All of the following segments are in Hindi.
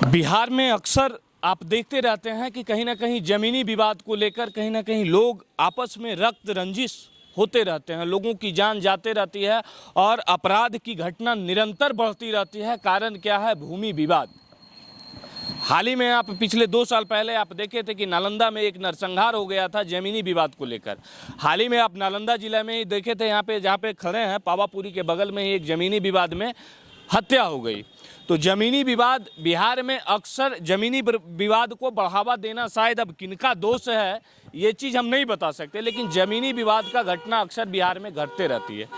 बिहार में अक्सर आप देखते रहते हैं कि कहीं ना कहीं ज़मीनी विवाद को लेकर कहीं ना कहीं लोग आपस में रक्त रंजिश होते रहते हैं, लोगों की जान जाते रहती है और अपराध की घटना निरंतर बढ़ती रहती है। कारण क्या है? भूमि विवाद। हाल ही में आप पिछले 2 साल पहले आप देखे थे कि नालंदा में एक नरसंहार हो गया था ज़मीनी विवाद को लेकर। हाल ही में आप नालंदा जिला में ही देखे थे, यहाँ पे जहाँ पे खड़े हैं पावापुरी के बगल में ही एक ज़मीनी विवाद में हत्या हो गई। तो ज़मीनी विवाद बिहार में अक्सर ज़मीनी विवाद को बढ़ावा देना शायद अब किनका दोष है ये चीज़ हम नहीं बता सकते, लेकिन ज़मीनी विवाद का घटना अक्सर बिहार में घटते रहती है।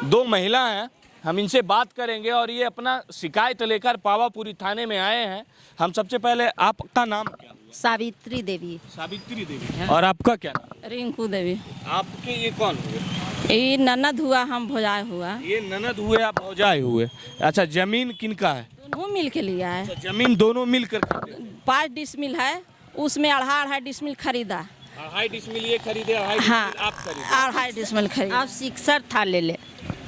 2 महिला हैं, हम इनसे बात करेंगे और ये अपना शिकायत लेकर पावापुरी थाने में आए हैं। हम सबसे पहले, आपका नाम क्या हुआ? सावित्री देवी। सावित्री देवी। और आपका क्या नाम? रिंकू देवी। आपके ये कौन हुए? ये ननद हुआ, हम भौजाई हुआ। ये ननद हुए, आप भौजाई हुए। अच्छा, जमीन किनका है? दोनों मिल के लिया है। अच्छा, जमीन दोनों मिल कर 5 डिसमिल है, उसमें 2.5 डिसमिल खरीदा। 2.5 डिसमिल ये खरीदे, 2.5 हाँ, डिसमिल आप खरीदे। 2.5 डिसमिल खरीदा। अब शिक्षर था ले ले।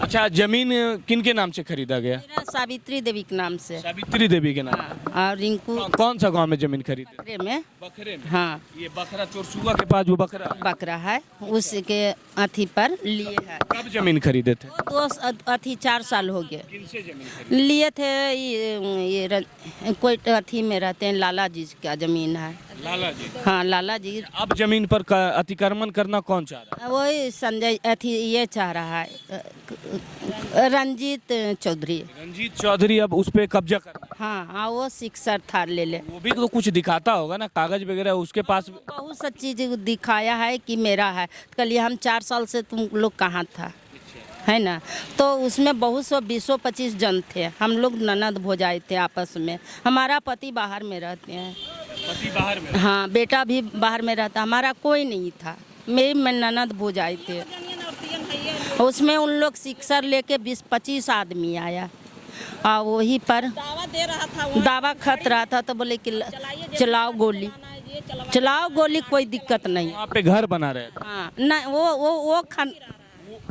अच्छा, जमीन किन के नाम से खरीदा गया? मेरा सावित्री देवी के नाम से। सावित्री देवी के नाम। हाँ, और रिंकू कौन सा गांव में जमीन खरीदे? बकरे में। बकरे में। हाँ, ये बकरा चोरसुआ के पास जो बकरा है उसके अथी पर लिए है। कब जमीन खरीदे थे? 4 साल हो गए। किनसे जमीन खरीदे? लिए थे ये कोई अथी में रहते हैं, लाला जी का जमीन है। लाला जी। हाँ, लाला जी। अब जमीन पर अतिक्रमण करना कौन चाह रहा है? वही संजय अथी ये चाह रहा है, रंजीत चौधरी। रंजीत चौधरी अब उस पे कब्जा कर। हाँ, वो शिक्षर था ले ले। वो भी तो कुछ दिखाता होगा ना, कागज वगैरह उसके पास। बहुत सा चीज दिखाया है कि मेरा है। कल हम 4 साल से तुम लोग कहाँ था, है ना? तो उसमें बहुत सौ 20-25 जन थे। हम लोग ननद भौजाई थे आपस में। हमारा पति बाहर में रहते हैं। पति बाहर में? हाँ, बेटा भी बाहर में रहता। हमारा कोई नहीं था, मेरी ननद भौजाई थे। उसमें उन लोग शिक्षर लेके 20-25 आदमी आया और वही पर दावा दे रहा था, दावा खत रहा था। तो बोले कि चलाओ गोली, चलाओ गोली, कोई दिक्कत नहीं। वहाँ पे घर बना रहे थे? हाँ, नहीं,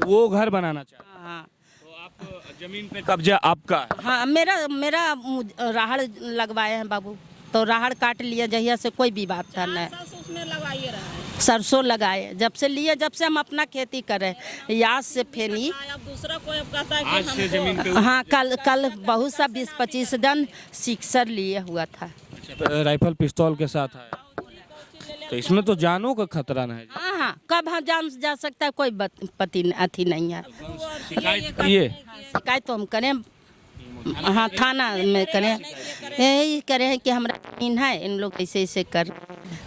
वो घर बनाना चाहे। हाँ, तो आप जमीन पे कब्जा आपका है? हाँ, मेरा राहड़ लगवाए हैं बाबू। तो राहड़ काट लिया, जहिया से कोई भी बात था नहीं। उसमें लगाइए रहा है। सरसों लगाए जब से लिए, जब से हम अपना खेती करें, याद से फेनी। अब दूसरा कोई अब कहता है कि आज से जमीन पे। हाँ, कल बहुत सा 20-25 जन शिक्षर लिए हुआ था। राइफल पिस्तौल के साथ है, तो इसमें तो जानों का खतरा नहीं है। हाँ हाँ, कब हम जान जा सकता है, कोई पति अथी नहीं है। शिकायत किए? शिकायत तो हम करें, हाँ, थाना में करें। यही करें कि हमारा जमीन है, इन लोग ऐसे ऐसे कर।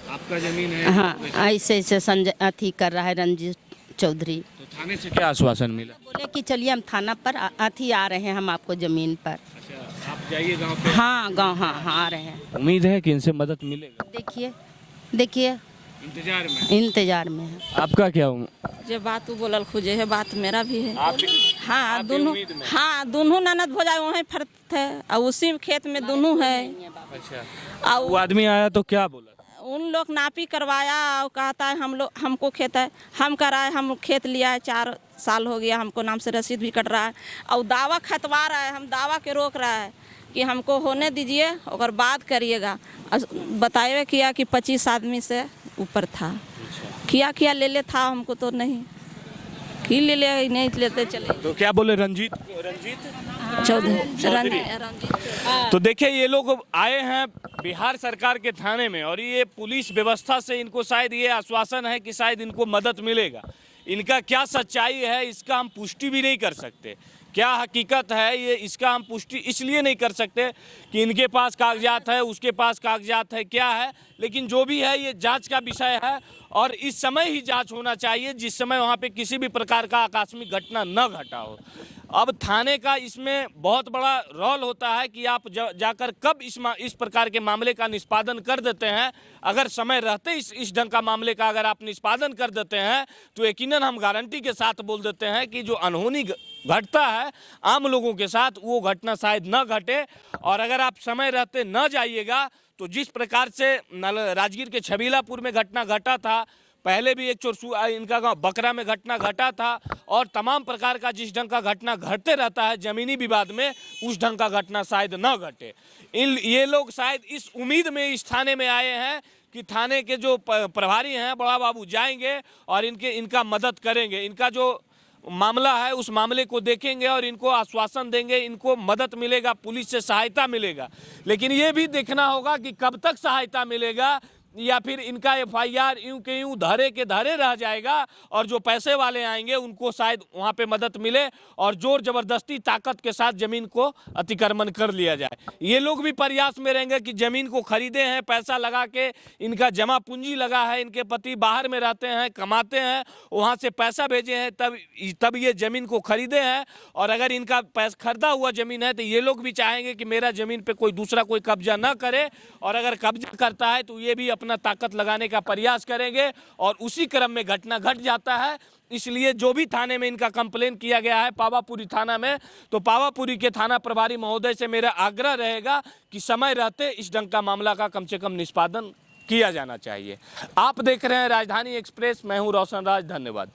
आपका जमीन है? हाँ, ऐसे ऐसे संजय अथी कर रहा है रंजीत चौधरी। तो थाने से क्या आश्वासन मिला? बोले कि चलिए हम थाना पर अथी आ रहे हैं, हम आपको जमीन पर। अच्छा, आप जाइए गांव पे। हाँ, गाँव, हाँ, आ रहे हैं। उम्मीद है कि इनसे मदद मिलेगा? देखिए इंतजार में है। आपका क्या? जो बात बोलल खुजे है, बात मेरा भी है। आप हाँ, दोनों। हाँ, दोनों ननद भौजाई वहीं फर्क थे और उसी खेत में दोनों है। अच्छा, वो आदमी आया तो क्या बोला? उन लोग नापी करवाया और कहता है हमको खेत है, हम कराए, हम खेत लिया है, 4 साल हो गया, हमको नाम से रसीद भी कट रहा है और दावा खतवा रहा है। हम दावा के रोक रहा है कि हमको होने दीजिए और बात करिएगा। बताए किया कि 25 आदमी से ऊपर था। किया ले था, हमको तो नहीं कि ले नहीं लेते चले। तो क्या बोले? रंजीत चौधरी। तो देखिए, ये लोग आए हैं बिहार सरकार के थाने में और ये पुलिस व्यवस्था से इनको शायद ये आश्वासन है कि शायद इनको मदद मिलेगा। इनका क्या सच्चाई है इसका हम पुष्टि भी नहीं कर सकते। क्या हकीकत है ये, इसका हम पुष्टि इसलिए नहीं कर सकते कि इनके पास कागजात है, उसके पास कागजात है, क्या है। लेकिन जो भी है ये जांच का विषय है और इस समय ही जांच होना चाहिए जिस समय वहाँ पे किसी भी प्रकार का आकस्मिक घटना न घटा हो। अब थाने का इसमें बहुत बड़ा रोल होता है कि आप जाकर कब इस प्रकार के मामले का निष्पादन कर देते हैं। अगर समय रहते इस ढंग का मामले का अगर आप निष्पादन कर देते हैं तो यकीनन हम गारंटी के साथ बोल देते हैं कि जो अनहोनी घटता है आम लोगों के साथ, वो घटना शायद न घटे। और अगर आप समय रहते न जाइएगा तो जिस प्रकार से राजगीर के छबीलापुर में घटना घटा था, पहले भी एक इनका गांव बकरा में घटना घटा था और तमाम प्रकार का जिस ढंग का घटना घटते रहता है जमीनी विवाद में, उस ढंग का घटना शायद न घटे। ये लोग शायद इस उम्मीद में इस थाने में आए हैं कि थाने के जो प्रभारी हैं बड़ा बाबू जाएंगे और इनका मदद करेंगे, इनका जो मामला है उस मामले को देखेंगे और इनको आश्वासन देंगे, इनको मदद मिलेगा, पुलिस से सहायता मिलेगा। लेकिन ये भी देखना होगा कि कब तक सहायता मिलेगा, या फिर इनका एफआईआर यूं के यूं धरे के धरे रह जाएगा और जो पैसे वाले आएंगे उनको शायद वहाँ पे मदद मिले और जोर जबरदस्ती ताकत के साथ जमीन को अतिक्रमण कर लिया जाए। ये लोग भी प्रयास में रहेंगे कि जमीन को खरीदे हैं, पैसा लगा के, इनका जमा पूंजी लगा है, इनके पति बाहर में रहते हैं, कमाते हैं, वहाँ से पैसा भेजे हैं, तब ये ज़मीन को खरीदे हैं। और अगर इनका पैसा खरीदा हुआ ज़मीन है तो ये लोग भी चाहेंगे कि मेरा ज़मीन पे कोई दूसरा कोई कब्जा ना करे, और अगर कब्जा करता है तो ये भी अपना ताकत लगाने का प्रयास करेंगे और उसी क्रम में घटना घट जाता है। इसलिए जो भी थाने में इनका कंप्लेन किया गया है पावापुरी थाना में, तो पावापुरी के थाना प्रभारी महोदय से मेरा आग्रह रहेगा कि समय रहते इस ढंग का मामला का कम से कम निष्पादन किया जाना चाहिए। आप देख रहे हैं राजधानी एक्सप्रेस, मैं हूं रोशन राज, धन्यवाद।